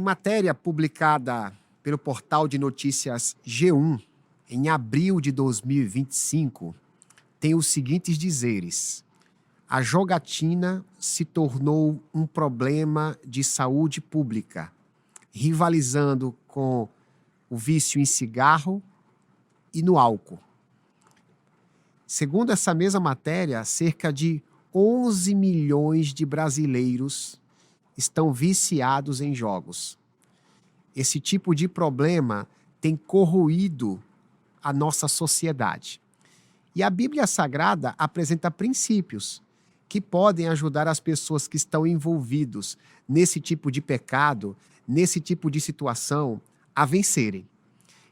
matéria publicada pelo portal de notícias G1, em abril de 2025, tem os seguintes dizeres: a jogatina se tornou um problema de saúde pública, rivalizando com o vício em cigarro e no álcool. Segundo essa mesma matéria, cerca de 11 milhões de brasileiros estão viciados em jogos. Esse tipo de problema tem corroído a nossa sociedade. E a Bíblia Sagrada apresenta princípios que podem ajudar as pessoas que estão envolvidos nesse tipo de pecado, nesse tipo de situação, a vencerem.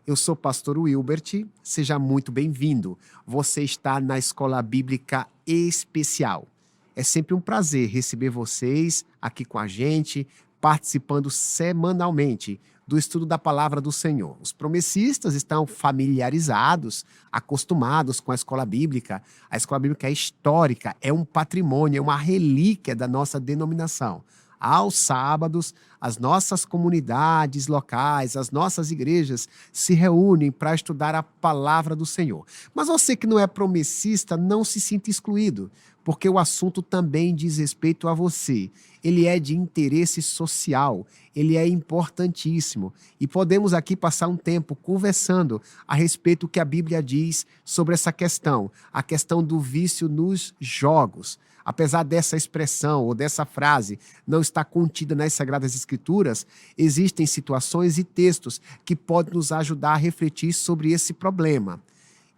Eu sou pastor Wilbert, seja muito bem-vindo. Você está na Escola Bíblica Especial. É sempre um prazer receber vocês aqui com a gente, participando semanalmente do estudo da Palavra do Senhor. Os promessistas estão familiarizados, acostumados com a Escola Bíblica. A Escola Bíblica é histórica, é um patrimônio, é uma relíquia da nossa denominação. Aos sábados, as nossas comunidades locais, as nossas igrejas se reúnem para estudar a palavra do Senhor. Mas você que não é promessista, não se sinta excluído, porque o assunto também diz respeito a você. Ele é de interesse social, ele é importantíssimo. E podemos aqui passar um tempo conversando a respeito do que a Bíblia diz sobre essa questão, a questão do vício nos jogos. Apesar dessa expressão ou dessa frase não estar contida nas Sagradas Escrituras, existem situações e textos que podem nos ajudar a refletir sobre esse problema.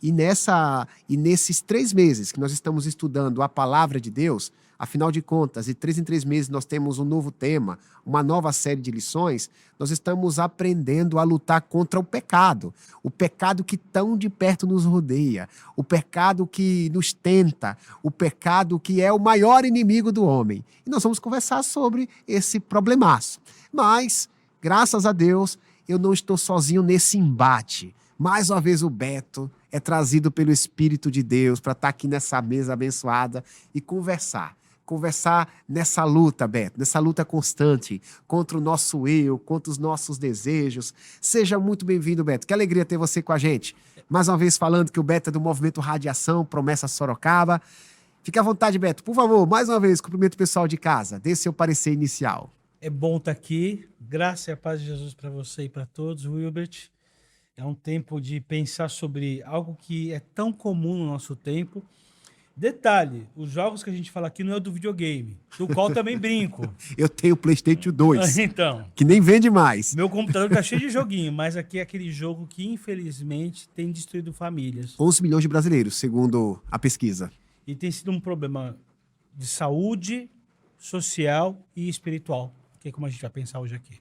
E nesses 3 meses que nós estamos estudando a Palavra de Deus, afinal de contas, de 3 em 3 meses nós temos um novo tema, uma nova série de lições, nós estamos aprendendo a lutar contra o pecado que tão de perto nos rodeia, o pecado que nos tenta, o pecado que é o maior inimigo do homem. E nós vamos conversar sobre esse problemaço. Mas, graças a Deus, eu não estou sozinho nesse embate. Mais uma vez o Beto é trazido pelo Espírito de Deus para estar aqui nessa mesa abençoada e conversar nessa luta, Beto, nessa luta constante contra o nosso eu, contra os nossos desejos. Seja muito bem-vindo, Beto. Que alegria ter você com a gente. Mais uma vez falando que o Beto é do Movimento Radiação, Promessa Sorocaba. Fique à vontade, Beto. Por favor, mais uma vez, cumprimento o pessoal de casa. Dê seu parecer inicial. É bom estar aqui. Graça e a paz de Jesus para você e para todos, Wilbert. É um tempo de pensar sobre algo que é tão comum no nosso tempo. Detalhe, os jogos que a gente fala aqui não é do videogame, do qual também brinco. Eu tenho o PlayStation 2, então, que nem vende mais. Meu computador tá cheio de joguinho, mas aqui é aquele jogo que, infelizmente, tem destruído famílias. 11 milhões de brasileiros, segundo a pesquisa. E tem sido um problema de saúde, social e espiritual, que é como a gente vai pensar hoje aqui.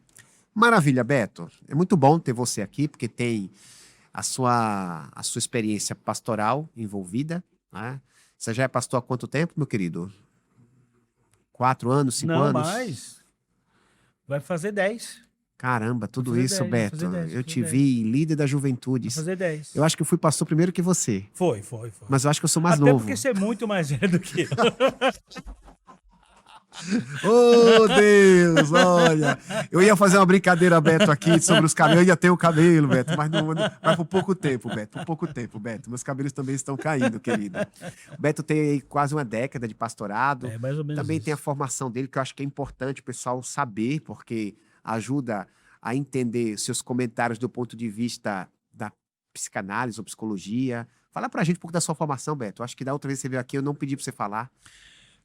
Maravilha, Beto. É muito bom ter você aqui, porque tem a sua experiência pastoral envolvida, né? Você já é pastor há quanto tempo, meu querido? 4 anos, 5 anos? Não, mais. Vai fazer 10. Caramba, tudo isso, 10, Beto. 10, eu te vi líder da juventude. Vai fazer 10. Eu acho que eu fui pastor primeiro que você. Foi. Mas eu acho que eu sou mais Até novo. porque você é muito mais velho do que eu. Oh, Deus, olha. Eu ia fazer uma brincadeira, Beto, aqui sobre os cabelos. Eu ia ter o cabelo, Beto, mas por pouco tempo, Beto. Por pouco tempo, Beto. Meus cabelos também estão caindo, querido. O Beto tem quase uma década de pastorado. É, mais ou menos também isso. tem a formação dele, que eu acho que é importante o pessoal saber, porque ajuda a entender seus comentários do ponto de vista da psicanálise ou psicologia. Fala pra gente um pouco da sua formação, Beto. Eu acho que da outra vez que você veio aqui, eu não pedi pra você falar.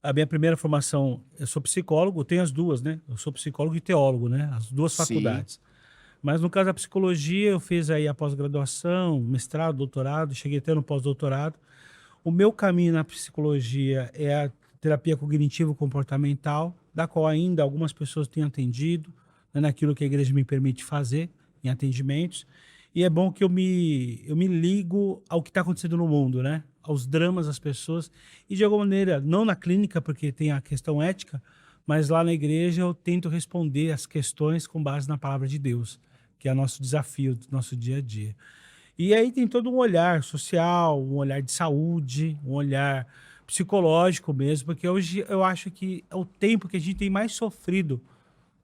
A minha primeira formação, eu sou psicólogo, tenho as duas, né? Eu sou psicólogo e teólogo, né? As duas faculdades. Mas no caso da psicologia, eu fiz aí a pós-graduação, mestrado, doutorado, cheguei até no pós-doutorado. O meu caminho na psicologia é a terapia cognitivo-comportamental, da qual ainda algumas pessoas têm atendido, né, naquilo que a igreja me permite fazer, em atendimentos. E é bom que eu me ligo ao que está acontecendo no mundo, né? Aos dramas das pessoas. E de alguma maneira, não na clínica, porque tem a questão ética, mas lá na igreja eu tento responder as questões com base na palavra de Deus, que é o nosso desafio do nosso dia a dia. E aí tem todo um olhar social, um olhar de saúde, um olhar psicológico mesmo, porque hoje eu acho que é o tempo que a gente tem mais sofrido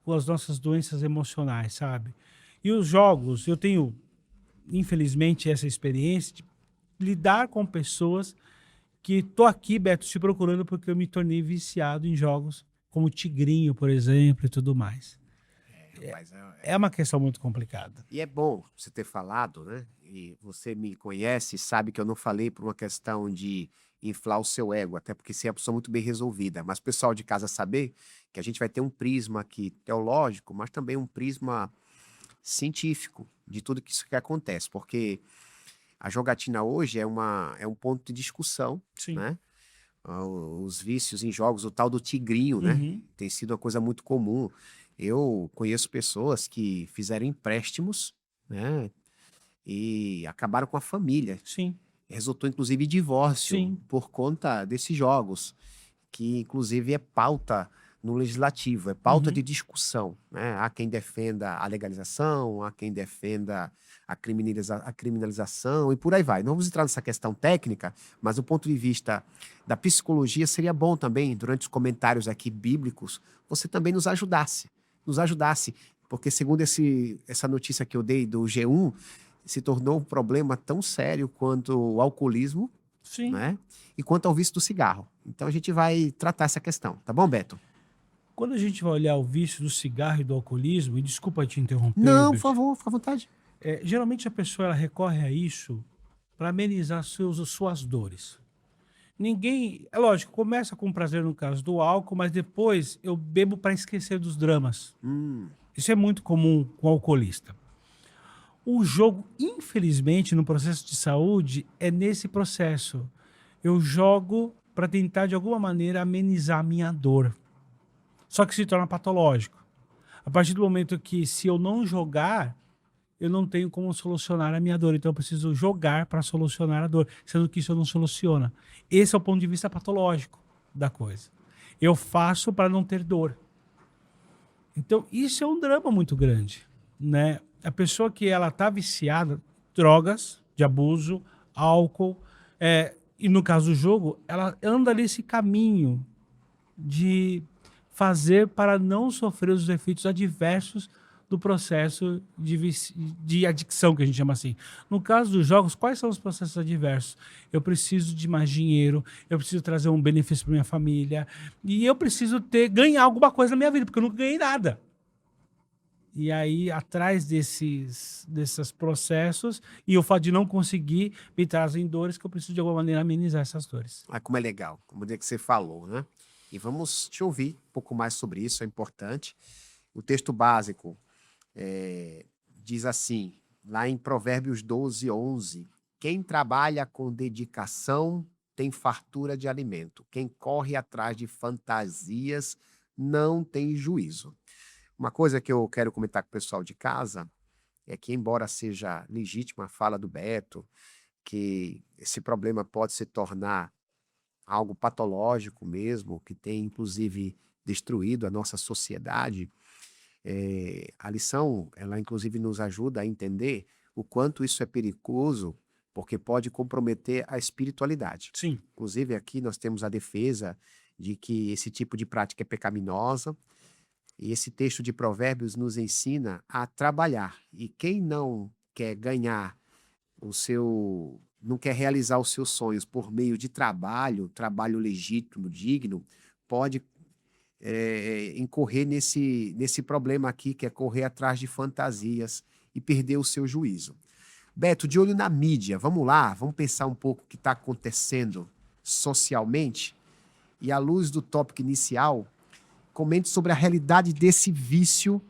com as nossas doenças emocionais, sabe? E os jogos, eu tenho, infelizmente, essa experiência de lidar com pessoas que tô aqui, Beto, te procurando porque eu me tornei viciado em jogos como Tigrinho, por exemplo, e tudo mais. Mas É uma questão muito complicada. e é bom você ter falado, né? E você me conhece, sabe que eu não falei por uma questão de inflar o seu ego, até porque você é uma pessoa muito bem resolvida. Mas o pessoal de casa saber que a gente vai ter um prisma aqui teológico, mas também um prisma científico de tudo que isso que acontece, porque a jogatina hoje é um ponto de discussão, Sim. né? Os vícios em jogos, o tal do tigrinho, né? Uhum. Tem sido uma coisa muito comum. Eu conheço pessoas que fizeram empréstimos, né? E acabaram com a família. Sim, Resultou, inclusive, em divórcio sim. por conta desses jogos, que, inclusive, é pauta no legislativo, é pauta Uhum. de discussão, né? Há quem defenda a legalização, há quem defenda a criminalização e por aí vai. Não vamos entrar nessa questão técnica, mas do ponto de vista da psicologia, seria bom também, durante os comentários aqui bíblicos, você também nos ajudasse, porque segundo essa notícia que eu dei do G1, se tornou um problema tão sério quanto o alcoolismo, Sim. né? E quanto ao vício do cigarro. Então a gente vai tratar essa questão, tá bom, Beto? Quando a gente vai olhar o vício do cigarro e do alcoolismo, e desculpa te interromper, Não, por Herbert, favor, fica à vontade. geralmente a pessoa ela recorre a isso para amenizar suas dores. Ninguém, é lógico, começa com prazer no caso do álcool, mas depois eu bebo para esquecer dos dramas. Hum, Isso é muito comum com o alcoolista. O jogo, infelizmente, no processo de saúde, é nesse processo. Eu jogo para tentar, de alguma maneira, amenizar a minha dor. Só que se torna patológico. A partir do momento que, se eu não jogar, eu não tenho como solucionar a minha dor. Então, eu preciso jogar para solucionar a dor, sendo que isso não soluciona. Esse é o ponto de vista patológico da coisa. Eu faço para não ter dor. Então, isso é um drama muito grande, né? A pessoa que ela tá viciada, drogas de abuso, álcool, e no caso do jogo, ela anda nesse caminho de fazer para não sofrer os efeitos adversos do processo de adicção, que a gente chama assim. No caso dos jogos, quais são os processos adversos? Eu preciso de mais dinheiro, eu preciso trazer um benefício para minha família, e eu preciso ganhar alguma coisa na minha vida, porque eu nunca ganhei nada. E aí, atrás desses processos, e o fato de não conseguir, me trazem dores que eu preciso, de alguma maneira, amenizar essas dores. como é legal, como é que você falou, né? E vamos te ouvir um pouco mais sobre isso, é importante. O texto básico diz assim, lá em Provérbios 12:11, quem trabalha com dedicação tem fartura de alimento, quem corre atrás de fantasias não tem juízo. Uma coisa que eu quero comentar com o pessoal de casa é que, embora seja legítima a fala do Beto, que esse problema pode se tornar algo patológico mesmo, que tem inclusive destruído a nossa sociedade, a lição, ela inclusive nos ajuda a entender o quanto isso é perigoso, porque pode comprometer a espiritualidade. Sim. Inclusive aqui nós temos a defesa de que esse tipo de prática é pecaminosa, e esse texto de Provérbios nos ensina a trabalhar. E quem não quer ganhar não quer realizar os seus sonhos por meio de trabalho legítimo, digno, pode incorrer nesse problema aqui, que é correr atrás de fantasias e perder o seu juízo. Beto, de olho na mídia, vamos lá, vamos pensar um pouco o que está acontecendo socialmente e, à luz do tópico inicial, comente sobre a realidade desse vício,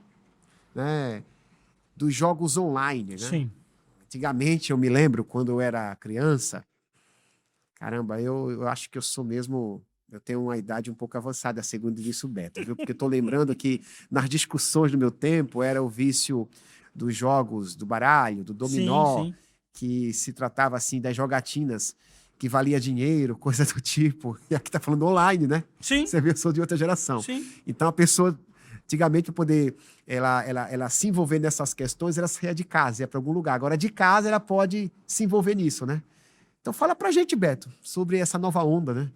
né, dos jogos online, né? Sim. Antigamente, eu me lembro, quando eu era criança, caramba, eu acho que eu sou mesmo, eu tenho uma idade um pouco avançada, segundo disse o Beto, viu? Porque eu estou lembrando que nas discussões do meu tempo era o vício dos jogos do baralho, do Sim, dominó, sim. que se tratava assim das jogatinas que valia dinheiro, coisa do tipo. E aqui tá falando online, né? Sim, Você vê, eu sou de outra geração. sim. Então a pessoa, antigamente, para poder ela se envolver nessas questões, ela saía de casa, ia para algum lugar. Agora, de casa, ela pode se envolver nisso, né? Então fala pra gente, Beto, sobre essa nova onda, né?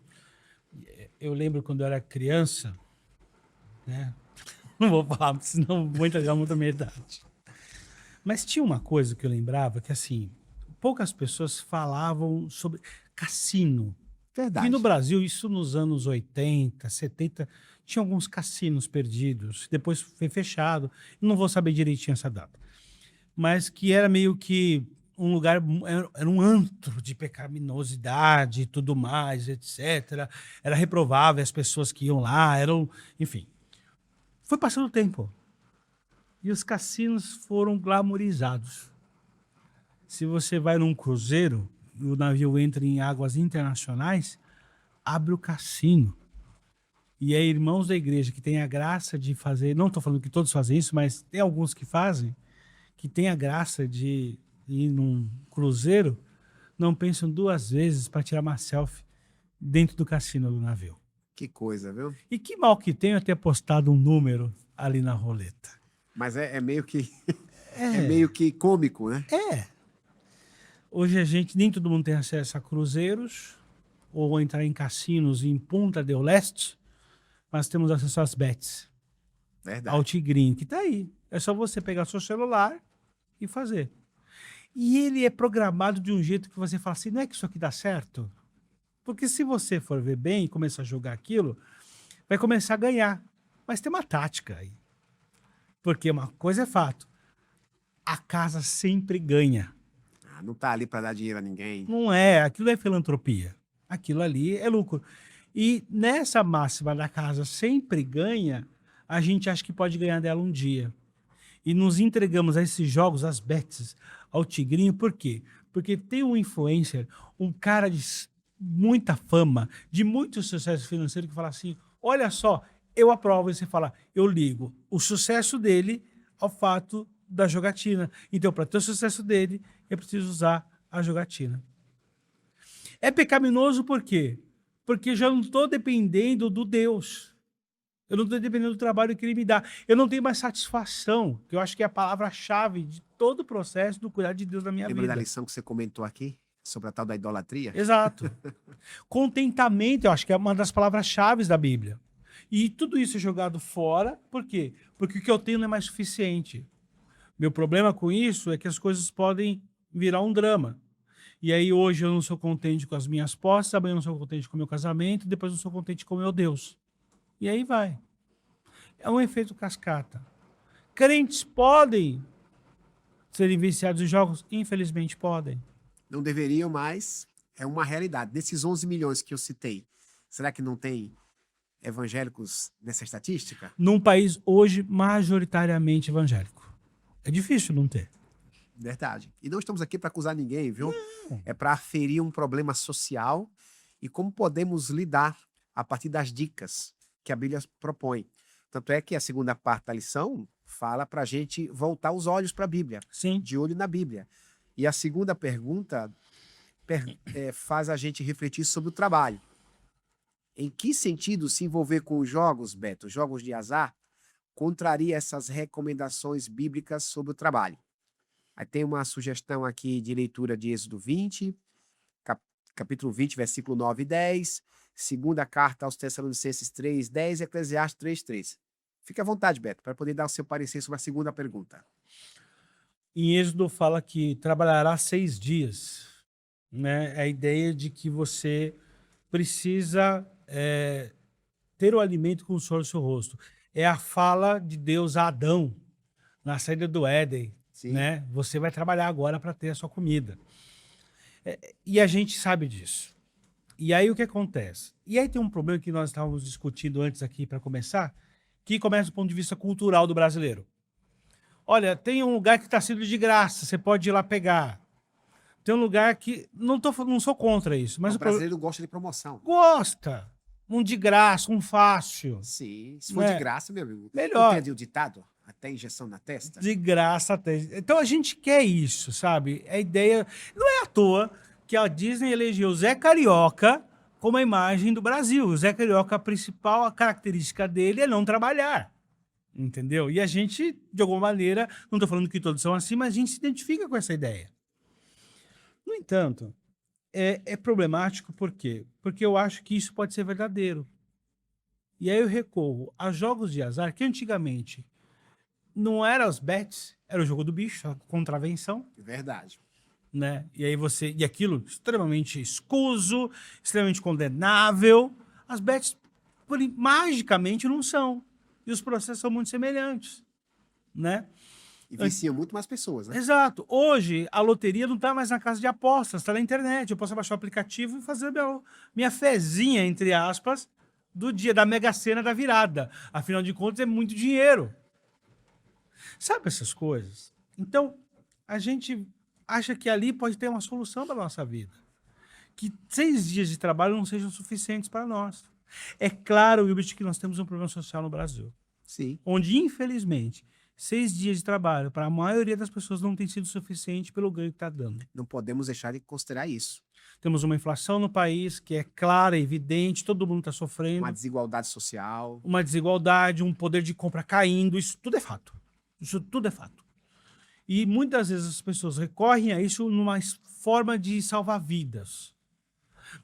Eu lembro quando eu era criança, né? Não vou falar, senão vou entregar muita minha idade. Mas tinha uma coisa que eu lembrava, que assim, poucas pessoas falavam sobre cassino. E no Verdade. Brasil, isso nos anos 80, 70, tinha alguns cassinos perdidos. Depois foi fechado. Não vou saber direitinho essa data. Mas que era meio que um lugar, era um antro de pecaminosidade e tudo mais, etc. Era reprovável as pessoas que iam lá, enfim. Foi passando o tempo. E os cassinos foram glamorizados. Se você vai num cruzeiro e o navio entra em águas internacionais, abre o cassino. E é irmãos da igreja que têm a graça de fazer, não estou falando que todos fazem isso, mas tem alguns que fazem, que têm a graça de ir num cruzeiro, não pensam duas vezes para tirar uma selfie dentro do cassino do navio. Que coisa, viu? E que mal que tem eu ter postado um número ali na roleta. Mas é meio que é meio que cômico, né? Hoje nem todo mundo tem acesso a cruzeiros ou entrar em cassinos em Punta del Este, mas temos acesso às bets, Verdade. ao Tigrinho, que está aí. É só você pegar seu celular e fazer. E ele é programado de um jeito que você fala assim, não é que isso aqui dá certo? Porque se você for ver bem e começar a jogar aquilo, vai começar a ganhar. Mas tem uma tática aí. Porque uma coisa é fato, a casa sempre ganha. Não tá ali para dar dinheiro a ninguém. Não é, aquilo é filantropia. Aquilo ali é lucro. E nessa máxima da casa sempre ganha, a gente acha que pode ganhar dela um dia. E nos entregamos a esses jogos, às bets, ao Tigrinho, por quê? Porque tem um influencer, um cara de muita fama, de muito sucesso financeiro, que fala assim, olha só, eu aprovo, e você fala, eu ligo o sucesso dele ao fato da jogatina. Então, para ter o sucesso dele, eu preciso usar a jogatina. É pecaminoso por quê? Porque eu já não estou dependendo do Deus. Eu não estou dependendo do trabalho que ele me dá. Eu não tenho mais satisfação, que eu acho que é a palavra-chave de todo o processo do cuidar de Deus na minha Lembra da vida. lição que você comentou aqui sobre a tal da idolatria? Exato. Contentamento, eu acho que é uma das palavras-chave da Bíblia. E tudo isso é jogado fora, por quê? Porque o que eu tenho não é mais suficiente. Meu problema com isso é que as coisas podem virar um drama. E aí hoje eu não sou contente com as minhas posses, amanhã eu não sou contente com o meu casamento, depois eu não sou contente com o meu Deus. E aí vai. É um efeito cascata. Crentes podem serem viciados em jogos? Infelizmente podem. Não deveriam, mas é uma realidade. Desses 11 milhões que eu citei, será que não tem evangélicos nessa estatística? Num país hoje majoritariamente evangélico. É difícil não ter. Verdade. E não estamos aqui para acusar ninguém, viu? É para aferir um problema social e como podemos lidar a partir das dicas que a Bíblia propõe. Tanto é que a segunda parte da lição fala para a gente voltar os olhos para a Bíblia, Sim. de olho na Bíblia. E a segunda pergunta faz a gente refletir sobre o trabalho. Em que sentido se envolver com os jogos, Beto, jogos de azar, contraria essas recomendações bíblicas sobre o trabalho? Aí tem uma sugestão aqui de leitura de Êxodo 20, capítulo 20, versículo 9 e 10, segunda carta aos Tessalonicenses 3, 10 e Eclesiastes 3, 3. Fique à vontade, Beto, para poder dar o seu parecer sobre a segunda pergunta. Em Êxodo fala que trabalhará 6 dias. Né? A ideia de que você precisa ter o alimento com o suor do seu rosto. É a fala de Deus a Adão na saída do Éden. Né? Você vai trabalhar agora para ter a sua comida. E a gente sabe disso. E aí o que acontece? E aí tem um problema que nós estávamos discutindo antes aqui para começar, que começa do ponto de vista cultural do brasileiro. Olha, tem um lugar que está sendo de graça, você pode ir lá pegar. Tem um lugar que... Não sou contra isso. Mas o brasileiro gosta de promoção. Gosta. Um de graça, um fácil. Sim, se for de graça, meu amigo. Melhor. Entende o ditado? Até injeção na testa? De graça até. Então a gente quer isso, sabe? A ideia... Não é à toa que a Disney elegeu o Zé Carioca como a imagem do Brasil. O Zé Carioca, a característica dele é não trabalhar. Entendeu? E a gente, de alguma maneira, não estou falando que todos são assim, mas a gente se identifica com essa ideia. No entanto, é problemático por quê? Porque eu acho que isso pode ser verdadeiro. E aí eu recorro a jogos de azar que antigamente não eram os bets, era o jogo do bicho, a contravenção, Verdade. né? E aí e aquilo extremamente escuso, extremamente condenável. As bets magicamente não são. E os processos são muito semelhantes, né? E vicia muito mais pessoas, né? Exato. Hoje, a loteria não está mais na casa de apostas, está na internet. Eu posso baixar o aplicativo e fazer minha fezinha, entre aspas, do dia, da Mega Sena da virada. Afinal de contas, é muito dinheiro. Sabe essas coisas? Então, a gente acha que ali pode ter uma solução para a nossa vida. Que 6 dias de trabalho não sejam suficientes para nós. É claro, Wilbert, que nós temos um problema social no Brasil. Sim. Onde, infelizmente, 6 dias de trabalho para a maioria das pessoas não tem sido suficiente pelo ganho que está dando. Não podemos deixar de considerar isso. Temos uma inflação no país que é clara, evidente, todo mundo está sofrendo. Uma desigualdade social. Uma desigualdade, um poder de compra caindo, isso tudo é fato. Isso tudo é fato. E muitas vezes as pessoas recorrem a isso numa forma de salvar vidas.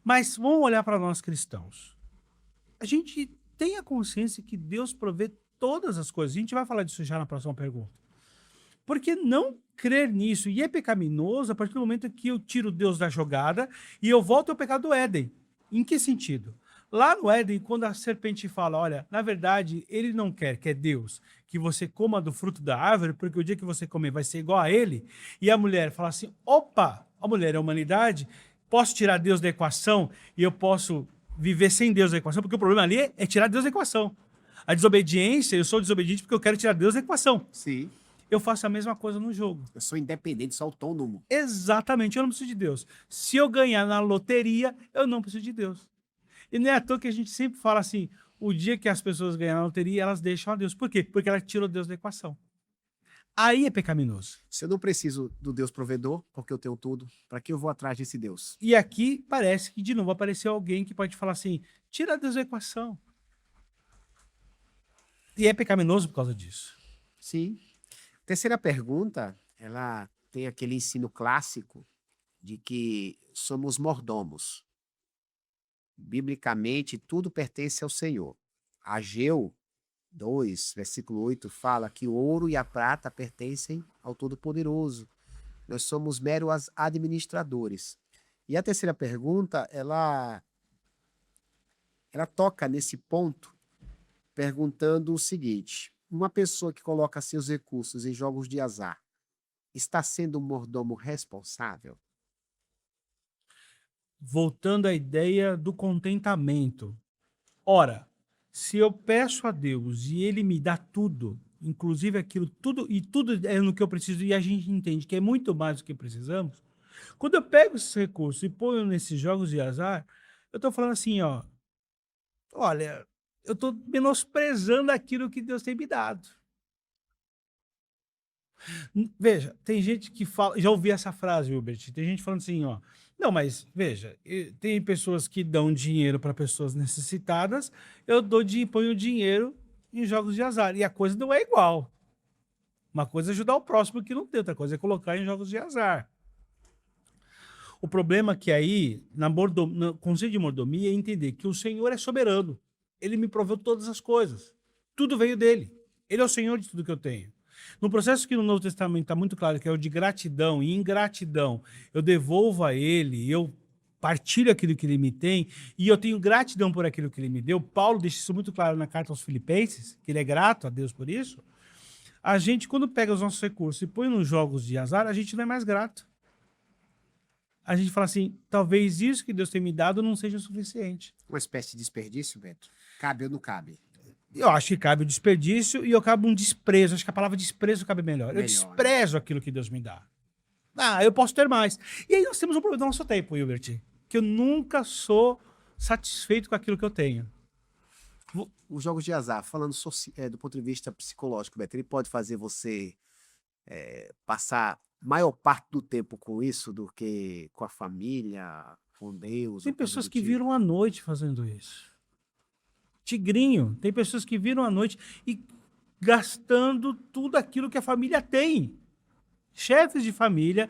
Mas vamos olhar para nós cristãos. A gente tem a consciência que Deus provê todas as coisas. A gente vai falar disso já na próxima pergunta. Por que não crer nisso? E é pecaminoso a partir do momento que eu tiro Deus da jogada e eu volto ao pecado do Éden. Em que sentido? Lá no Éden, quando a serpente fala, olha, na verdade, ele não quer, que é Deus, que você coma do fruto da árvore, porque o dia que você comer vai ser igual a ele. E a mulher fala assim, opa, a mulher é a humanidade, posso tirar Deus da equação e eu posso viver sem Deus da equação, porque o problema ali é tirar Deus da equação. A desobediência, eu sou desobediente porque eu quero tirar Deus da equação. Sim. Eu faço a mesma coisa no jogo. Eu sou independente, sou autônomo. Exatamente, eu não preciso de Deus. Se eu ganhar na loteria, eu não preciso de Deus. E não é à toa que a gente sempre fala assim, o dia que as pessoas ganham na loteria, elas deixam a Deus. Por quê? Porque ela tirou Deus da equação. Aí é pecaminoso. Se eu não preciso do Deus provedor, porque eu tenho tudo, para que eu vou atrás desse Deus? E aqui parece que de novo apareceu alguém que pode falar assim, tira Deus da equação. E é pecaminoso por causa disso. Sim. Terceira pergunta, ela tem aquele ensino clássico de que somos mordomos. Biblicamente, tudo pertence ao Senhor. Ageu 2, versículo 8, fala que o ouro e a prata pertencem ao Todo-Poderoso. Nós somos meros administradores. E a terceira pergunta, ela toca nesse ponto, perguntando o seguinte: uma pessoa que coloca seus recursos em jogos de azar está sendo um mordomo responsável? Voltando à ideia do contentamento. Ora, se eu peço a Deus e Ele me dá tudo, inclusive aquilo, tudo, e tudo é no que eu preciso, e a gente entende que é muito mais do que precisamos, quando eu pego esses recursos e ponho nesses jogos de azar, eu estou falando assim, ó, olha, eu estou menosprezando aquilo que Deus tem me dado. Veja, tem gente que fala, já ouvi essa frase, Wilbert, tem gente falando assim, ó, não, mas veja, tem pessoas que dão dinheiro para pessoas necessitadas, eu ponho dinheiro em jogos de azar, e a coisa não é igual. Uma coisa é ajudar o próximo que não tem, outra coisa é colocar em jogos de azar. O problema é que aí, no conceito de mordomia, é entender que o Senhor é soberano, Ele me proveu todas as coisas, tudo veio dEle, Ele é o Senhor de tudo que eu tenho. No processo que no Novo Testamento está muito claro, que é o de gratidão e ingratidão, eu devolvo a Ele, eu partilho aquilo que Ele me tem, e eu tenho gratidão por aquilo que Ele me deu. Paulo deixa isso muito claro na carta aos Filipenses, que ele é grato a Deus por isso. A gente, quando pega os nossos recursos e põe nos jogos de azar, a gente não é mais grato. A gente fala assim, talvez isso que Deus tem me dado não seja o suficiente. Uma espécie de desperdício, Beto? Cabe ou não cabe? Eu acho que cabe o desperdício e eu cabe um desprezo. Acho que a palavra desprezo cabe melhor. Eu Melhor, desprezo aquilo que Deus me dá. Ah, eu posso ter mais. E aí nós temos um problema no nosso tempo, Wilbert, que eu nunca sou satisfeito com aquilo que eu tenho. Os jogos de azar, falando do ponto de vista psicológico, Beto, ele pode fazer você passar maior parte do tempo com isso do que com a família, com Deus. Tem ou coisa pessoas do que tipo? viram a noite fazendo isso. Tigrinho, tem pessoas que viram a noite e gastando tudo aquilo que a família tem. Chefes de família,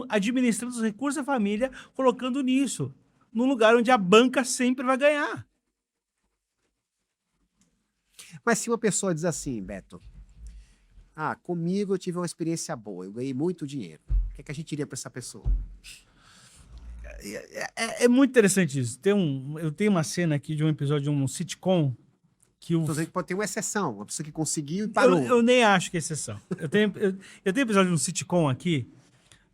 administrando os recursos da família, colocando nisso, num lugar onde a banca sempre vai ganhar. Mas se uma pessoa diz assim, Beto, comigo eu tive uma experiência boa, eu ganhei muito dinheiro. O que é que a gente diria para essa pessoa? É muito interessante isso. Eu tenho uma cena aqui de um episódio de um sitcom que Estou dizendo que pode ter uma exceção, uma pessoa que conseguiu e eu, parou. eu nem acho que é exceção. Eu tenho episódio de um sitcom aqui,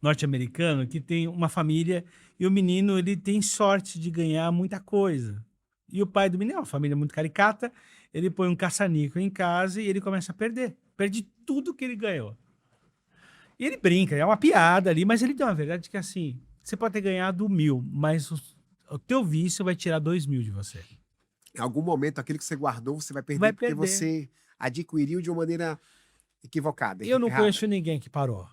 norte-americano, que tem uma família e o menino ele tem sorte de ganhar muita coisa. E o pai do menino é uma família muito caricata, ele põe um caça-níquel em casa e ele começa a perder. Perde tudo que ele ganhou. E ele brinca, é uma piada ali, mas ele tem uma verdade que é assim, você pode ter ganhado 1.000, mas o teu vício vai tirar 2.000 de você. Em algum momento, aquilo que você guardou, você vai perder Vai porque perder. você adquiriu de uma maneira equivocada. Eu não errada. conheço ninguém que parou.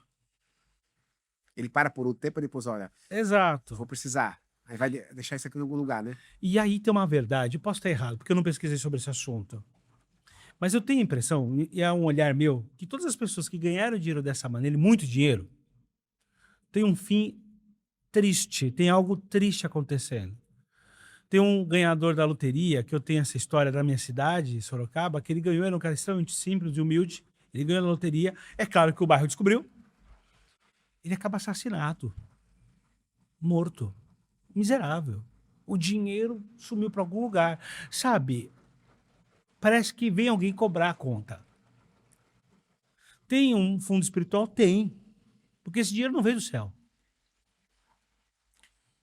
Ele para por um tempo e depois, olha, Exato. vou precisar. Aí vai deixar isso aqui em algum lugar, né? E aí tem uma verdade, eu posso estar errado, porque eu não pesquisei sobre esse assunto. Mas eu tenho a impressão, e é um olhar meu, que todas as pessoas que ganharam dinheiro dessa maneira, e muito dinheiro, tem um fim triste, tem algo triste acontecendo. Tem um ganhador da loteria, que eu tenho essa história da minha cidade, Sorocaba, que ele ganhou, era um cara extremamente simples e humilde, ele ganhou na loteria, é claro que o bairro descobriu, ele acaba assassinado, morto, miserável. O dinheiro sumiu para algum lugar, sabe? Parece que vem alguém cobrar a conta. Tem um fundo espiritual? Tem. Porque esse dinheiro não veio do céu.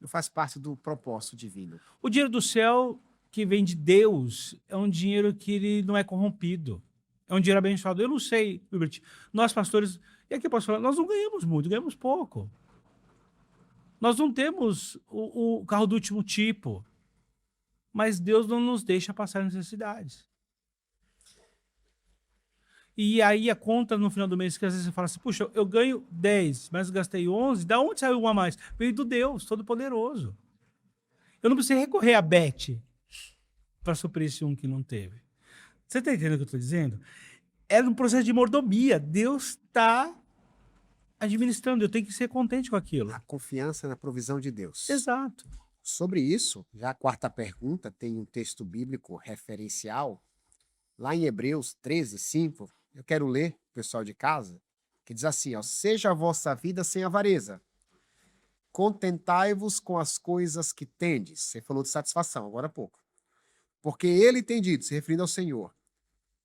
Não faz parte do propósito divino. O dinheiro do céu, que vem de Deus, é um dinheiro que ele não é corrompido. É um dinheiro abençoado. Eu não sei, Hubert, nós pastores, e aqui eu posso falar, nós não ganhamos muito, ganhamos pouco. Nós não temos o carro do último tipo. Mas Deus não nos deixa passar necessidades. E aí a conta no final do mês, que às vezes você fala assim, puxa, eu ganho 10, mas gastei 11, da onde saiu uma a mais? Veio do Deus Todo-Poderoso. Eu não precisei recorrer a Beth para suprir esse um que não teve. Você está entendendo o que eu estou dizendo? Era um processo de mordomia. Deus está administrando, eu tenho que ser contente com aquilo. A confiança na provisão de Deus. Exato. Sobre isso, já a quarta pergunta, tem um texto bíblico referencial, lá em Hebreus 13, 5, eu quero ler, pessoal de casa, que diz assim, ó, seja a vossa vida sem avareza, contentai-vos com as coisas que tendes. Você falou de satisfação agora há pouco. Porque ele tem dito, se referindo ao Senhor,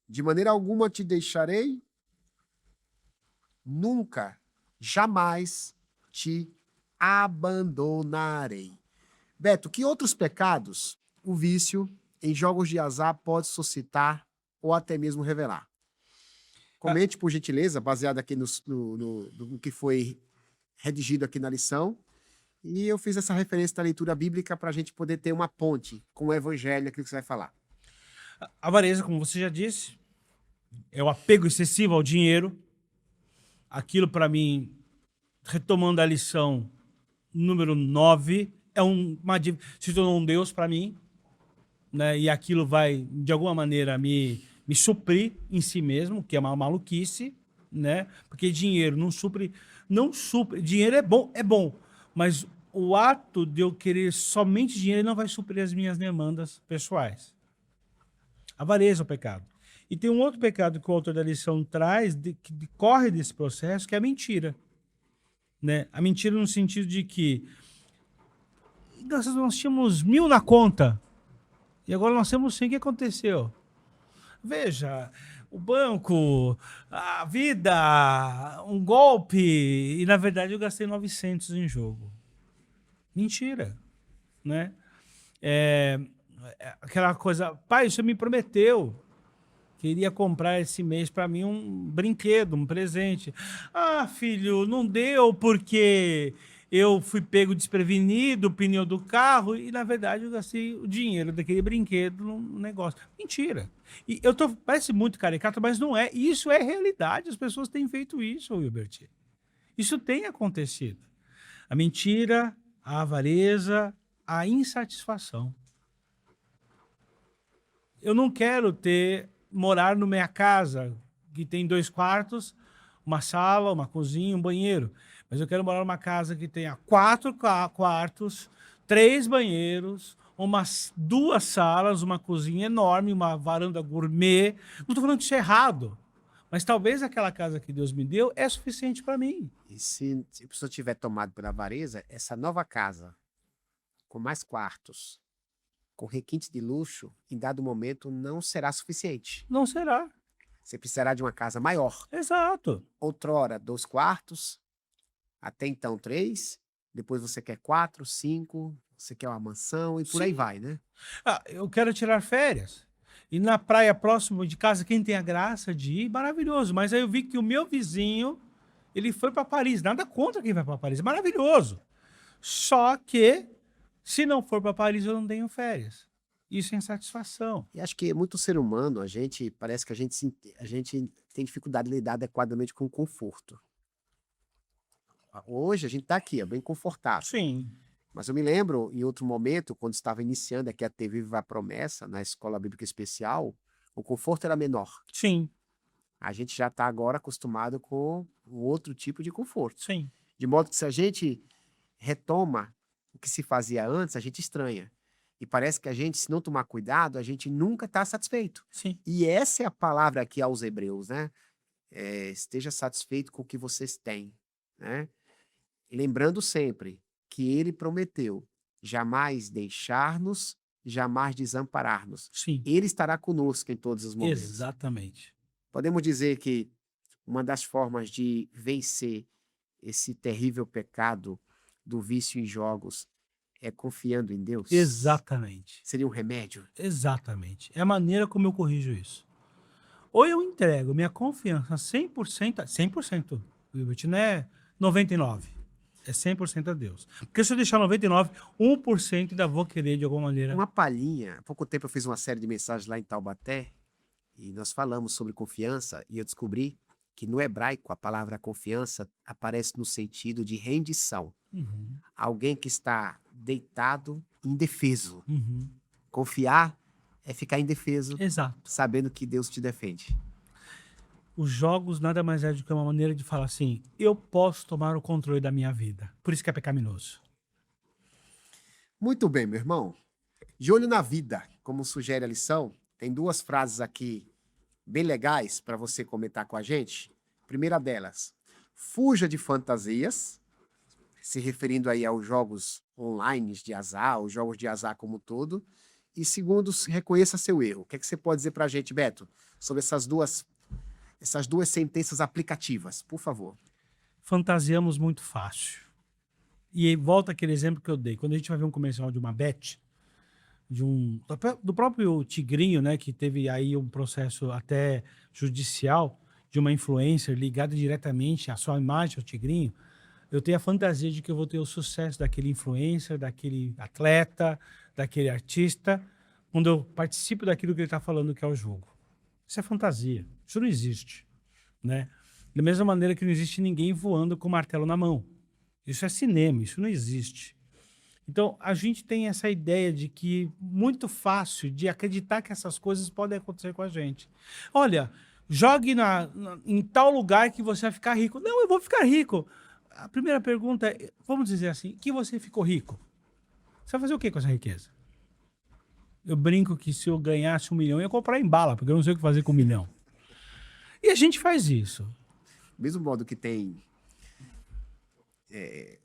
de maneira alguma te deixarei, nunca, jamais te abandonarei. Beto, que outros pecados o vício em jogos de azar pode suscitar ou até mesmo revelar? Comente, por gentileza, baseado aqui no que foi redigido aqui na lição. E eu fiz essa referência da leitura bíblica para a gente poder ter uma ponte com o evangelho, aquilo que você vai falar. A avareza, como você já disse, é o apego excessivo ao dinheiro. Aquilo, para mim, retomando a lição número 9, é uma dívida, se tornou um Deus para mim, né? E aquilo vai, de alguma maneira, me suprir em si mesmo, que é uma maluquice, né? Porque dinheiro não supre, dinheiro é bom, mas o ato de eu querer somente dinheiro não vai suprir as minhas demandas pessoais. Avareza é o pecado. E tem um outro pecado que o autor da lição traz, que decorre desse processo, que é a mentira. Né? A mentira no sentido de que nós tínhamos 1.000 na conta e agora nós temos 100. O que aconteceu? Veja, o banco, a vida, um golpe, e na verdade eu gastei 900 em jogo. Mentira, né? Aquela coisa, pai, você me prometeu que iria comprar esse mês para mim um brinquedo, um presente. Ah, filho, não deu porque eu fui pego desprevenido, o pneu do carro, e na verdade eu gastei o dinheiro daquele brinquedo no negócio. Mentira. E parece muito caricato, mas não é. Isso é realidade, as pessoas têm feito isso, Wilbert. Isso tem acontecido. A mentira, a avareza, a insatisfação. Eu não quero morar na minha casa, que tem 2 quartos, uma sala, uma cozinha, um banheiro. Mas eu quero morar numa casa que tenha 4 quartos, 3 banheiros, duas salas, uma cozinha enorme, uma varanda gourmet. Não estou falando que isso é errado, mas talvez aquela casa que Deus me deu é suficiente para mim. E se a pessoa tiver tomado pela avareza, essa nova casa, com mais quartos, com requintes de luxo, em dado momento não será suficiente. Não será. Você precisará de uma casa maior. Exato. Outrora, 2 quartos, até então 3, depois você quer 4, 5, você quer uma mansão e por aí Sim. vai, né? Ah, eu quero tirar férias. E na praia próxima de casa, quem tem a graça de ir, maravilhoso. Mas aí eu vi que o meu vizinho, ele foi para Paris. Nada contra quem vai para Paris, é maravilhoso. Só que, se não for para Paris, eu não tenho férias. Isso é insatisfação. E acho que é muito ser humano, parece que a gente tem dificuldade de lidar adequadamente com o conforto. Hoje a gente está aqui, bem confortável. Sim. Mas eu me lembro, em outro momento, quando estava iniciando aqui a TV Viva a Promessa, na Escola Bíblica Especial, o conforto era menor. Sim. A gente já está agora acostumado com um outro tipo de conforto. Sim. De modo que se a gente retoma o que se fazia antes, a gente estranha. E parece que a gente, se não tomar cuidado, a gente nunca está satisfeito. Sim. E essa é a palavra aqui aos Hebreus, né? Esteja satisfeito com o que vocês têm, né? Lembrando sempre que ele prometeu jamais deixar-nos, jamais desamparar-nos. Sim. Ele estará conosco em todos os momentos. Exatamente. Podemos dizer que uma das formas de vencer esse terrível pecado do vício em jogos é confiando em Deus? Exatamente. Seria um remédio? Exatamente. É a maneira como eu corrijo isso. Ou eu entrego minha confiança 100%, 100%, Wilbert, não é 99%, é 100% a Deus. Porque se eu deixar 99%, 1% ainda vou querer de alguma maneira. Uma palhinha. Há pouco tempo eu fiz uma série de mensagens lá em Taubaté e nós falamos sobre confiança e eu descobri que no hebraico a palavra confiança aparece no sentido de rendição. Uhum, Alguém que está deitado, indefeso. uhum. Confiar é ficar indefeso, Exato. sabendo que Deus te defende. Os jogos nada mais é do que uma maneira de falar assim, eu posso tomar o controle da minha vida. Por isso que é pecaminoso. Muito bem, meu irmão. De olho na vida, como sugere a lição, tem 2 frases aqui bem legais para você comentar com a gente. Primeira delas, fuja de fantasias, se referindo aí aos jogos online de azar, os jogos de azar como um todo. E segundo, reconheça seu erro. O que é que você pode dizer para a gente, Beto, sobre essas duas sentenças aplicativas, por favor? Fantasiamos muito fácil. E aí volta aquele exemplo que eu dei. Quando a gente vai ver um comercial de uma Bet, do próprio Tigrinho, né, que teve aí um processo até judicial de uma influencer ligada diretamente à sua imagem, ao Tigrinho, eu tenho a fantasia de que eu vou ter o sucesso daquele influencer, daquele atleta, daquele artista, quando eu participo daquilo que ele está falando que é o jogo. Isso é fantasia. Isso não existe, né? Da mesma maneira que não existe ninguém voando com martelo na mão. Isso é cinema, isso não existe. Então, a gente tem essa ideia de que muito fácil de acreditar que essas coisas podem acontecer com a gente. Olha, jogue em tal lugar que você vai ficar rico. Não, eu vou ficar rico. A primeira pergunta é, vamos dizer assim, que você ficou rico? Você vai fazer o que com essa riqueza? Eu brinco que se eu ganhasse 1 milhão, eu ia comprar em bala, porque eu não sei o que fazer com 1 milhão. E a gente faz isso. Do mesmo modo que tem...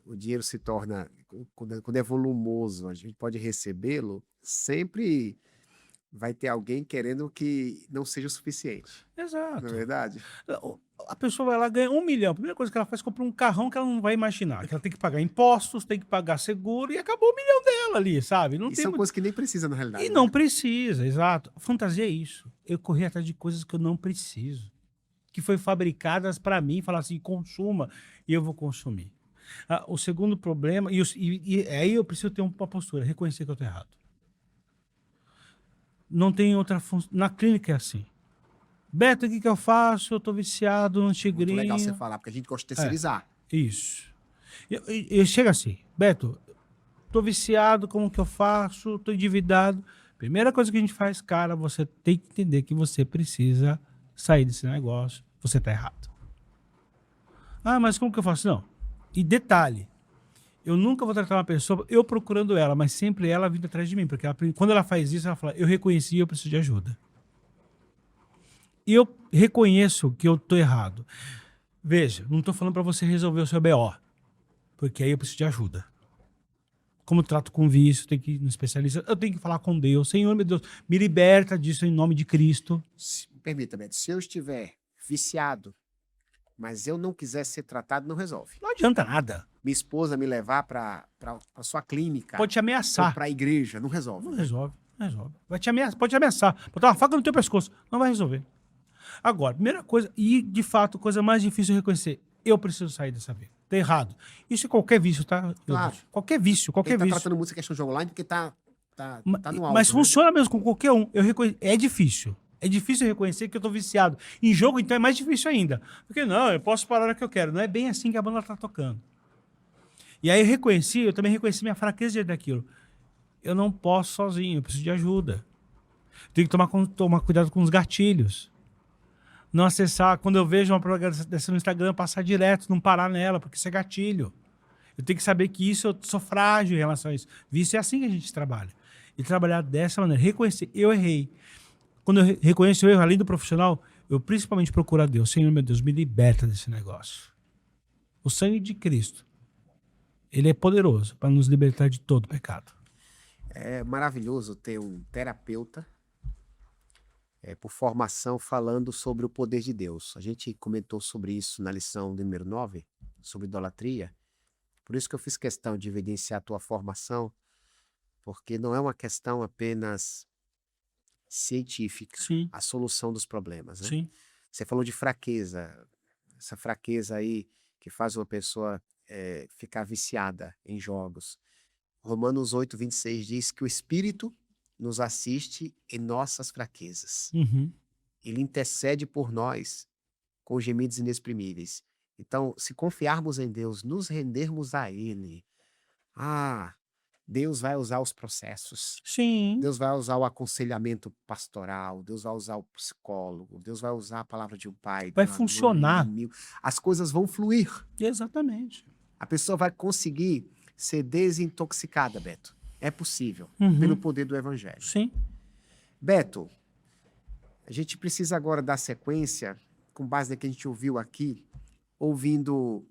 o dinheiro se torna... Quando é volumoso, a gente pode recebê-lo, sempre vai ter alguém querendo que não seja o suficiente. Exato. Não é verdade? A pessoa vai lá, ganha 1 milhão. A primeira coisa que ela faz é comprar um carrão que ela não vai imaginar. Que ela tem que pagar impostos, tem que pagar seguro e acabou 1 milhão dela ali, sabe? Não E tem são muito... coisas que nem precisa, na realidade. E né? não precisa, exato. Fantasia é isso. Eu corri atrás de coisas que eu não preciso. Que foi fabricadas para mim, falar assim, consuma, e eu vou consumir. O segundo problema, e aí eu preciso ter uma postura, reconhecer que eu estou errado. Não tem outra função. Na clínica é assim. Beto, o que eu faço? Eu estou viciado no Tigrinho. Muito legal você falar, porque a gente gosta de terceirizar. Isso. E chega assim, Beto, estou viciado, como que eu faço? Estou endividado. Primeira coisa que a gente faz, cara, você tem que entender que você precisa sair desse negócio. Você está errado. Ah, mas como que eu faço? Não. E detalhe, Eu nunca vou tratar uma pessoa, eu procurando ela, mas sempre ela vindo atrás de mim. Porque quando ela faz isso, ela fala, eu reconheci, eu preciso de ajuda. E eu reconheço que eu tô errado. Veja, não tô falando para você resolver o seu BO. Porque aí eu preciso de ajuda. Como eu trato com vício, tenho que ir no especialista, eu tenho que falar com Deus. Senhor, meu Deus, me liberta disso em nome de Cristo. Me permita, Beto, se eu estiver viciado, mas eu não quiser ser tratado, não resolve. Não adianta nada. Minha esposa me levar para sua clínica, Pode te ou ameaçar. para a igreja, não resolve. Não resolve, não resolve. Vai te ameaçar, pode te ameaçar. Botar uma faca no teu pescoço. Não vai resolver. Agora, primeira coisa, e de fato, coisa mais difícil de reconhecer, eu preciso sair dessa vida. Tá errado. Isso é qualquer vício, tá? Claro. Qualquer vício, qualquer Ele tá vício. tratando muito essa questão de jogo online porque tá no alto. Mas né? funciona mesmo com qualquer um. Eu reconheço. É difícil. É difícil reconhecer que eu tô viciado. Em jogo, então, é mais difícil ainda. Porque não, eu posso parar a hora que eu quero. Não é bem assim que a banda tá tocando. E aí eu também reconheci minha fraqueza diante daquilo. Eu não posso sozinho, eu preciso de ajuda. Tenho que tomar cuidado com os gatilhos. Não acessar, quando eu vejo uma propaganda dessa no Instagram, passar direto, não parar nela, porque isso é gatilho. Eu tenho que saber que isso eu sou frágil em relação a isso. Vício é assim que a gente trabalha. E trabalhar dessa maneira, reconhecer, eu errei. Quando eu reconheço o erro, além do profissional, eu principalmente procuro a Deus. Senhor, meu Deus, me liberta desse negócio. O sangue de Cristo, ele é poderoso para nos libertar de todo pecado. É maravilhoso ter um terapeuta por formação falando sobre o poder de Deus. A gente comentou sobre isso na lição número 9, sobre idolatria. Por isso que eu fiz questão de evidenciar a tua formação, porque não é uma questão apenas científica, Sim. a solução dos problemas, né? Sim. Você falou de fraqueza, essa fraqueza aí que faz uma pessoa ficar viciada em jogos. Romanos 8:26 diz que o Espírito nos assiste em nossas fraquezas. Uhum. Ele intercede por nós com gemidos inexprimíveis. Então, se confiarmos em Deus, nos rendermos a Ele, Deus vai usar os processos. Sim. Deus vai usar o aconselhamento pastoral, Deus vai usar o psicólogo, Deus vai usar a palavra de um pai. Vai de uma mãe, funcionar. de um amigo. As coisas vão fluir. Exatamente. A pessoa vai conseguir ser desintoxicada, Beto. É possível, Uhum. pelo poder do Evangelho. Sim. Beto, a gente precisa agora dar sequência, com base no que a gente ouviu aqui, ouvindo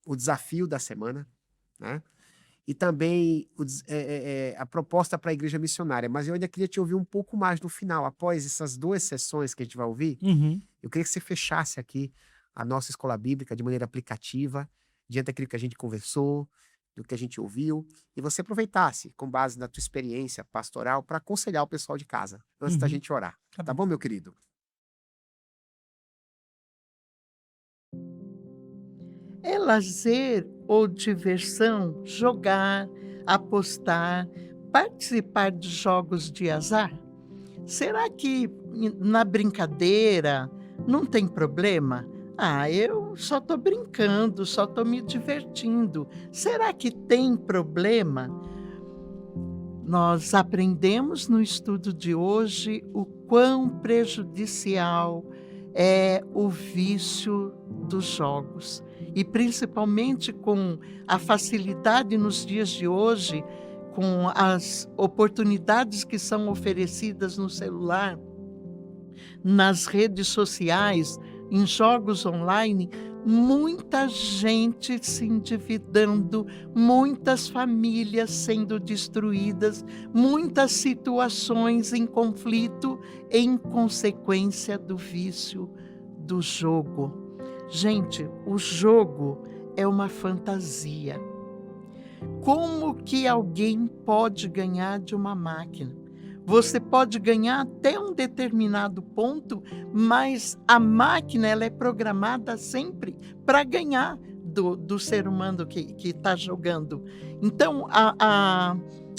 o desafio da semana, né? E também a proposta para a igreja missionária. Mas eu ainda queria te ouvir um pouco mais no final, após essas 2 sessões que a gente vai ouvir. Uhum. Eu queria que você fechasse aqui a nossa escola bíblica de maneira aplicativa, diante daquilo que a gente conversou, do que a gente ouviu, e você aproveitasse, com base na tua experiência pastoral, para aconselhar o pessoal de casa, antes da gente orar. Tá bom, meu querido? É lazer ou diversão jogar, apostar, participar de jogos de azar? Será que na brincadeira não tem problema? Eu só estou brincando, só estou me divertindo. Será que tem problema? Nós aprendemos no estudo de hoje o quão prejudicial é o vício dos jogos. E principalmente com a facilidade nos dias de hoje, com as oportunidades que são oferecidas no celular, nas redes sociais, em jogos online, muita gente se endividando, muitas famílias sendo destruídas, muitas situações em conflito em consequência do vício do jogo. Gente, o jogo é uma fantasia. Como que alguém pode ganhar de uma máquina? Você pode ganhar até um determinado ponto, mas a máquina ela é programada sempre para ganhar do ser humano que está jogando. Então,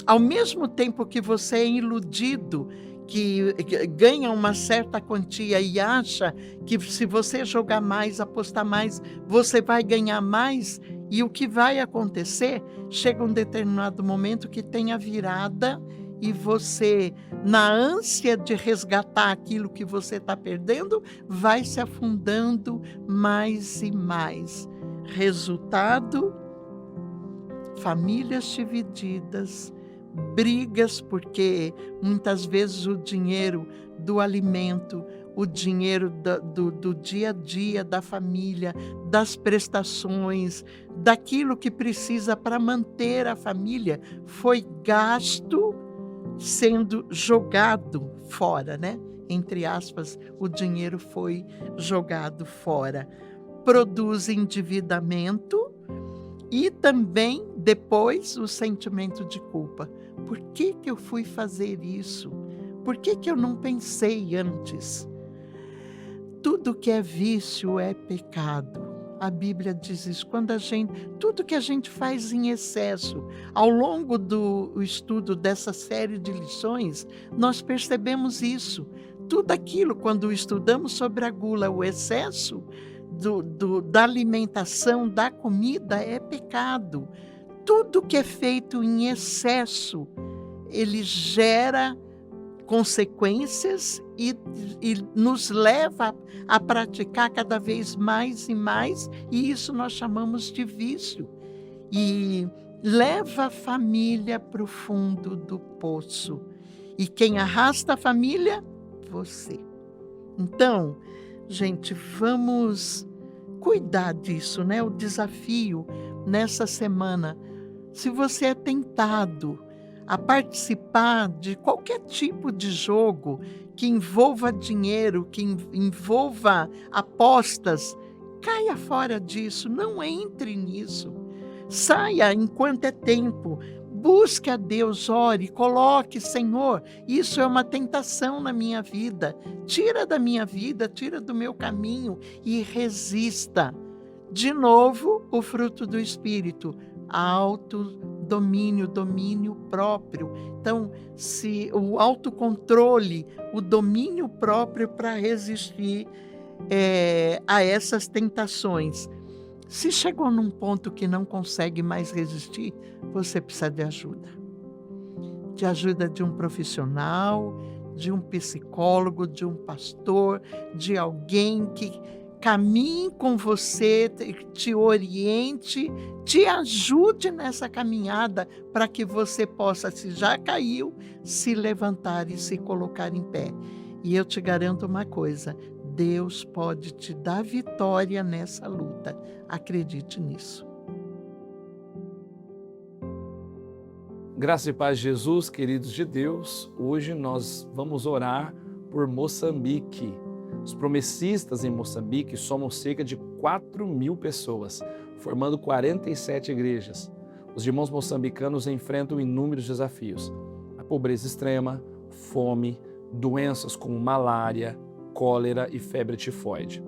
ao mesmo tempo que você é iludido, que ganha uma certa quantia e acha que se você jogar mais, apostar mais, você vai ganhar mais, e o que vai acontecer, chega um determinado momento que tem a virada e você, na ânsia de resgatar aquilo que você está perdendo, vai se afundando mais e mais. Resultado, famílias divididas, brigas, porque muitas vezes o dinheiro do alimento, o dinheiro do dia a dia da família, das prestações, daquilo que precisa para manter a família, foi gasto sendo jogado fora, né? Entre aspas, o dinheiro foi jogado fora. Produz endividamento e também, depois, o sentimento de culpa. Por que eu fui fazer isso? Por que eu não pensei antes? Tudo que é vício é pecado. A Bíblia diz isso. Tudo que a gente faz em excesso, ao longo do estudo dessa série de lições, nós percebemos isso. Tudo aquilo, quando estudamos sobre a gula, o excesso da alimentação, da comida, é pecado. Tudo que é feito em excesso, ele gera consequências e nos leva a praticar cada vez mais e mais, e isso nós chamamos de vício. E leva a família para o fundo do poço. E quem arrasta a família? Você. Então, gente, vamos cuidar disso, né? O desafio nessa semana. Se você é tentado a participar de qualquer tipo de jogo que envolva dinheiro, que envolva apostas, caia fora disso, não entre nisso. Saia enquanto é tempo, busque a Deus, ore, coloque, Senhor, isso é uma tentação na minha vida, tira da minha vida, tira do meu caminho e resista. De novo, o fruto do Espírito, autodomínio, domínio próprio. Então, se o autocontrole, o domínio próprio para resistir a essas tentações. Se chegou num ponto que não consegue mais resistir, você precisa de ajuda. De ajuda de um profissional, de um psicólogo, de um pastor, de alguém que caminhe com você, te oriente, te ajude nessa caminhada para que você possa, se já caiu, se levantar e se colocar em pé. E eu te garanto uma coisa, Deus pode te dar vitória nessa luta. Acredite nisso. Graça e paz de Jesus, queridos de Deus. Hoje nós vamos orar por Moçambique. Os promessistas em Moçambique somam cerca de 4.000 pessoas, formando 47 igrejas. Os irmãos moçambicanos enfrentam inúmeros desafios: a pobreza extrema, fome, doenças como malária, cólera e febre tifoide.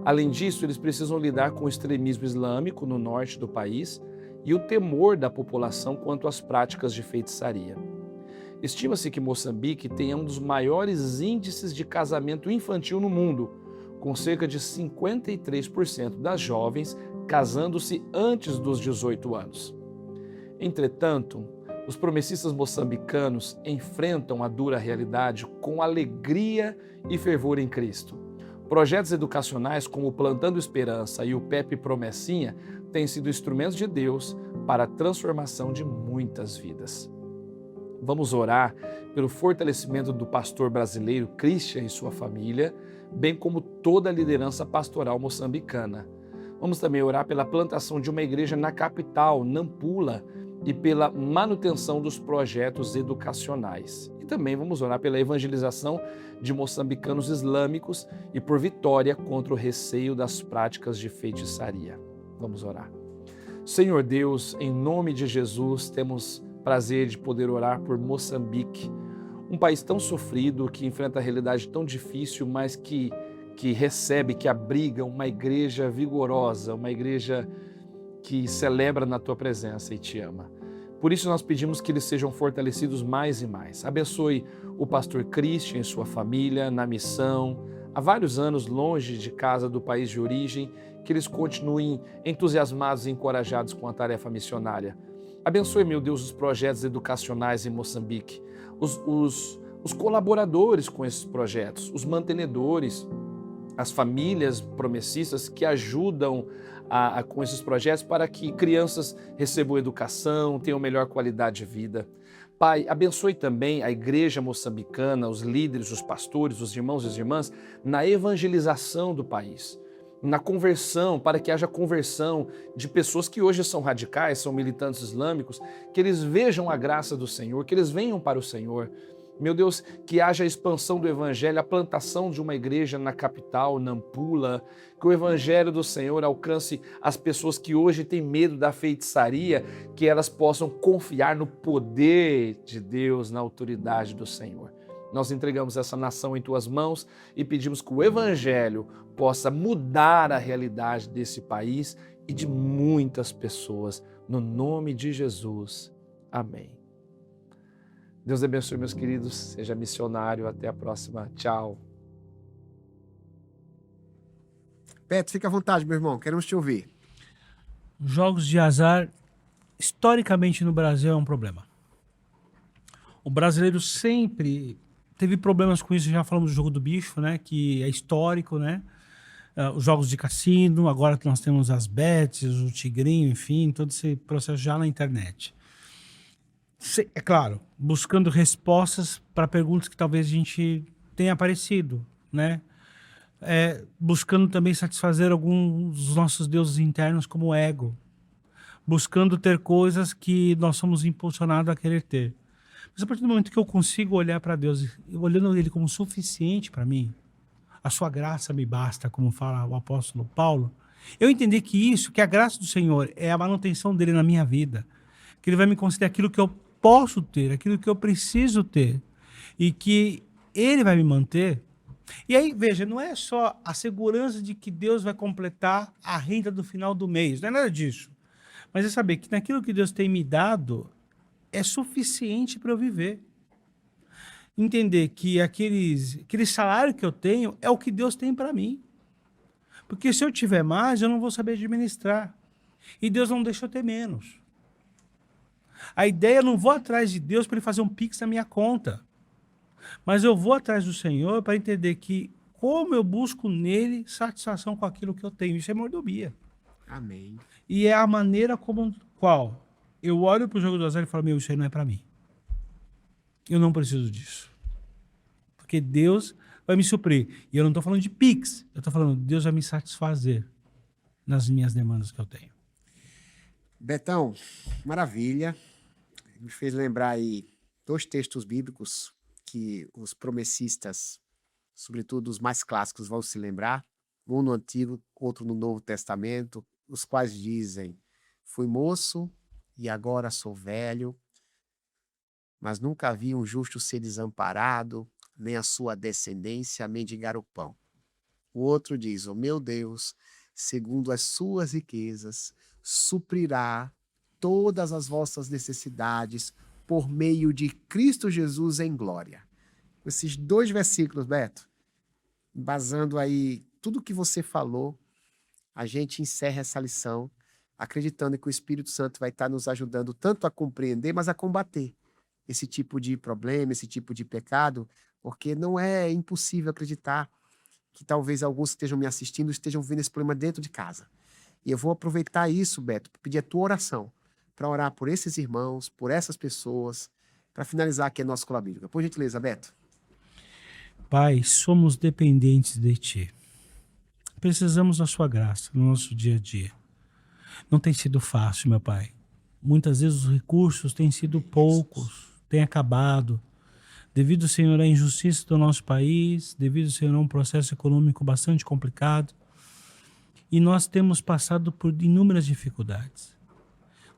Além disso, eles precisam lidar com o extremismo islâmico no norte do país e o temor da população quanto às práticas de feitiçaria. Estima-se que Moçambique tenha um dos maiores índices de casamento infantil no mundo, com cerca de 53% das jovens casando-se antes dos 18 anos. Entretanto, os promessistas moçambicanos enfrentam a dura realidade com alegria e fervor em Cristo. Projetos educacionais como o Plantando Esperança e o PEP Promessinha têm sido instrumentos de Deus para a transformação de muitas vidas. Vamos orar pelo fortalecimento do pastor brasileiro Christian e sua família, bem como toda a liderança pastoral moçambicana. Vamos também orar pela plantação de uma igreja na capital, Nampula, e pela manutenção dos projetos educacionais. E também vamos orar pela evangelização de moçambicanos islâmicos e por vitória contra o receio das práticas de feitiçaria. Vamos orar. Senhor Deus, em nome de Jesus, temos prazer de poder orar por Moçambique, um país tão sofrido, que enfrenta a realidade tão difícil, mas que recebe, que abriga uma igreja vigorosa, uma igreja que celebra na Tua presença e Te ama. Por isso nós pedimos que eles sejam fortalecidos mais e mais. Abençoe o pastor Christian e sua família na missão, há vários anos longe de casa do país de origem, que eles continuem entusiasmados e encorajados com a tarefa missionária. Abençoe, meu Deus, os projetos educacionais em Moçambique, os colaboradores com esses projetos, os mantenedores, as famílias promessistas que ajudam com esses projetos para que crianças recebam educação, tenham melhor qualidade de vida. Pai, abençoe também a igreja moçambicana, os líderes, os pastores, os irmãos e as irmãs, na evangelização do país, na conversão, para que haja conversão de pessoas que hoje são radicais, são militantes islâmicos, que eles vejam a graça do Senhor, que eles venham para o Senhor. Meu Deus, que haja a expansão do Evangelho, a plantação de uma igreja na capital, Nampula, que o Evangelho do Senhor alcance as pessoas que hoje têm medo da feitiçaria, que elas possam confiar no poder de Deus, na autoridade do Senhor. Nós entregamos essa nação em Tuas mãos e pedimos que o Evangelho possa mudar a realidade desse país e de muitas pessoas. No nome de Jesus. Amém. Deus abençoe, meus queridos. Seja missionário. Até a próxima. Tchau. Beto, fica à vontade, meu irmão. Queremos te ouvir. Jogos de azar, historicamente no Brasil, é um problema. O brasileiro sempre teve problemas com isso. Já falamos do jogo do bicho, né? Que é histórico, né? Os jogos de cassino, agora nós temos as bets, o tigrinho, enfim, todo esse processo já na internet. É claro, buscando respostas para perguntas que talvez a gente tenha aparecido, né? Buscando também satisfazer alguns dos nossos deuses internos como o ego, buscando ter coisas que nós somos impulsionados a querer ter. Mas a partir do momento que eu consigo olhar para Deus, olhando Ele como suficiente para mim, a sua graça me basta, como fala o apóstolo Paulo, eu entendi que a graça do Senhor é a manutenção dele na minha vida, que Ele vai me conceder aquilo que eu posso ter, aquilo que eu preciso ter, e que Ele vai me manter. E aí, veja, não é só a segurança de que Deus vai completar a renda do final do mês, não é nada disso. Mas é saber que naquilo que Deus tem me dado é suficiente para eu viver. Entender que aquele salário que eu tenho é o que Deus tem para mim. Porque se eu tiver mais, eu não vou saber administrar. E Deus não deixa eu ter menos. A ideia, eu não vou atrás de Deus para Ele fazer um pix na minha conta. Mas eu vou atrás do Senhor para entender que como eu busco nele satisfação com aquilo que eu tenho. Isso é mordomia. Amém. E é a maneira qual eu olho para o jogo do azar e falo, isso aí não é para mim. Eu não preciso disso. Porque Deus vai me suprir. E eu não estou falando de pix. Eu estou falando, Deus vai me satisfazer nas minhas demandas que eu tenho. Betão, maravilha. Me fez lembrar aí 2 textos bíblicos que os promessistas, sobretudo os mais clássicos, vão se lembrar. Um no Antigo, outro no Novo Testamento, os quais dizem, fui moço e agora sou velho, mas nunca vi um justo ser desamparado, nem a sua descendência mendigar o pão. O outro diz, o meu Deus, segundo as suas riquezas, suprirá todas as vossas necessidades por meio de Cristo Jesus em glória. Esses 2 versículos, Beto, embasando aí tudo que você falou, a gente encerra essa lição acreditando que o Espírito Santo vai estar nos ajudando tanto a compreender, mas a combater esse tipo de problema, esse tipo de pecado, porque não é impossível acreditar que talvez alguns que estejam me assistindo estejam vendo esse problema dentro de casa. E eu vou aproveitar isso, Beto, para pedir a tua oração, para orar por esses irmãos, por essas pessoas, para finalizar aqui a nossa escola bíblica. Por gentileza, Beto. Pai, somos dependentes de Ti. Precisamos da Sua graça no nosso dia a dia. Não tem sido fácil, meu Pai. Muitas vezes os recursos têm sido poucos, têm acabado. Devido, Senhor, à injustiça do nosso país, devido, Senhor, a um processo econômico bastante complicado. E nós temos passado por inúmeras dificuldades.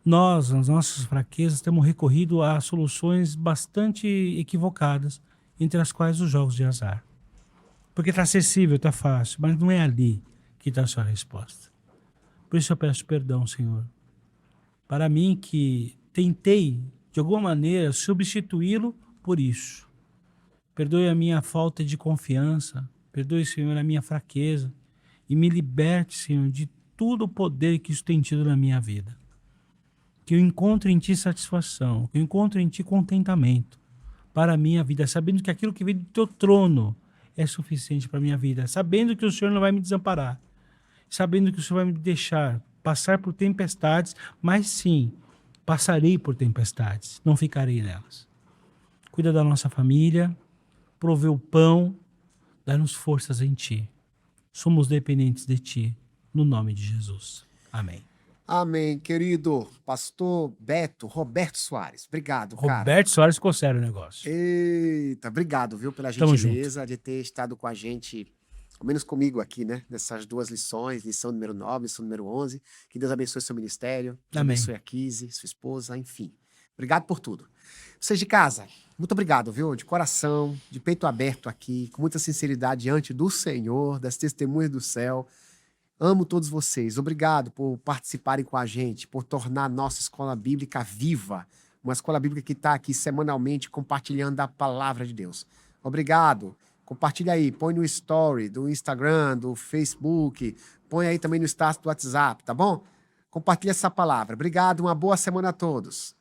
Nós, nas nossas fraquezas, temos recorrido a soluções bastante equivocadas, entre as quais os jogos de azar. Porque está acessível, está fácil, mas não é ali que está a sua resposta. Por isso eu peço perdão, Senhor, para mim que tentei, de alguma maneira, substituí-lo por isso. Perdoe a minha falta de confiança, perdoe, Senhor, a minha fraqueza e me liberte, Senhor, de todo o poder que isso tem tido na minha vida. Que eu encontre em Ti satisfação, que eu encontre em Ti contentamento para a minha vida, sabendo que aquilo que vem do Teu trono é suficiente para a minha vida, sabendo que o Senhor não vai me desamparar sabendo que o Senhor vai me deixar passar por tempestades, mas sim, passarei por tempestades, não ficarei nelas. Cuida da nossa família, provê o pão, dá-nos forças em Ti. Somos dependentes de Ti, no nome de Jesus. Amém. Amém, querido pastor Roberto Soares. Obrigado, cara. Roberto Soares ficou sério o negócio. Eita, obrigado, viu, pela Tamo gentileza de ter estado com a gente, ao menos comigo aqui, né? Nessas duas lições, lição número 9, lição número 11. Que Deus abençoe seu ministério, Deus Amém. abençoe a Kise, sua esposa, enfim. Obrigado por tudo. Vocês de casa, muito obrigado, viu? De coração, de peito aberto aqui, com muita sinceridade diante do Senhor, das testemunhas do céu. Amo todos vocês. Obrigado por participarem com a gente, por tornar a nossa escola bíblica viva. Uma escola bíblica que está aqui semanalmente compartilhando a palavra de Deus. Obrigado. Compartilha aí, põe no story do Instagram, do Facebook, põe aí também no status do WhatsApp, tá bom? Compartilha essa palavra. Obrigado, uma boa semana a todos.